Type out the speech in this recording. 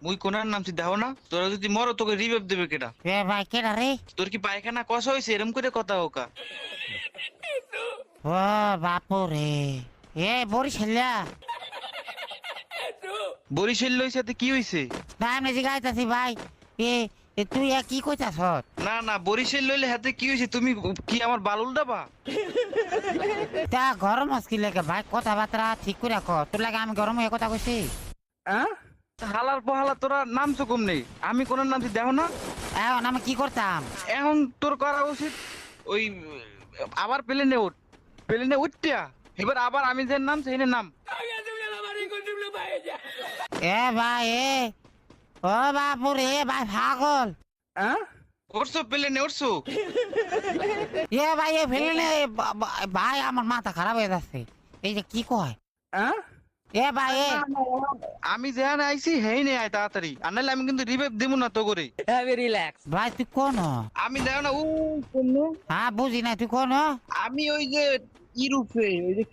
মুই কোনার নামছি দেখো না, তোরা যদি মরো তোকে রিভাইভ দেবে কেডা? এ ভাই কেডা রে? তোর কি পায়খানা কষা হয়েছে এরম করে কথা হোকা? ও বাপুরে, এ বরিশাল্লা বরিশাল লইছে সাথে কি হইছে? ভাই আমি জিগাইতাছি ভাই, এ তুই কি কইতাছ? না না, বরিশাল লইলে হাতে কি হইছে? তুমি কি আমার বালুল দাবা? তা গরম হসকি লেগে ভাই, কথাবার্তা ঠিক করে রাখ। তোর লাগে আমি গরম হয়ে কথা কইছি? হালার পহালা তোরা নামছো কমনে? আমি কোনার নামছি দেখো না। এখন আমি কি করতাম? এখন তোর করা উচিত ওই আবার প্লেনে উঠ, প্লেনে উঠতিয়া এবার আবার আমি যে নাম সেই নাম। এ ভাই ও বাপুরে ভাই পাগল। উঠছো প্লেনে উঠছো? এ ভাই ফেলে নে ভাই, আমার মাথা খারাপ হয়ে যাচ্ছে। এই যে কি কয়? এ ভাই আমি যেখানে আইছি হেই নেই আয় তাড়াতাড়ি, আর নাহলে আমি কিন্তু রিভাইভ দিব না তো করে। ভাই তুই কোন? আমি দেখো না ও কোন, হ্যাঁ বুঝি না, তুই কোন? আমি ওই যে ইউরোপে ওই যে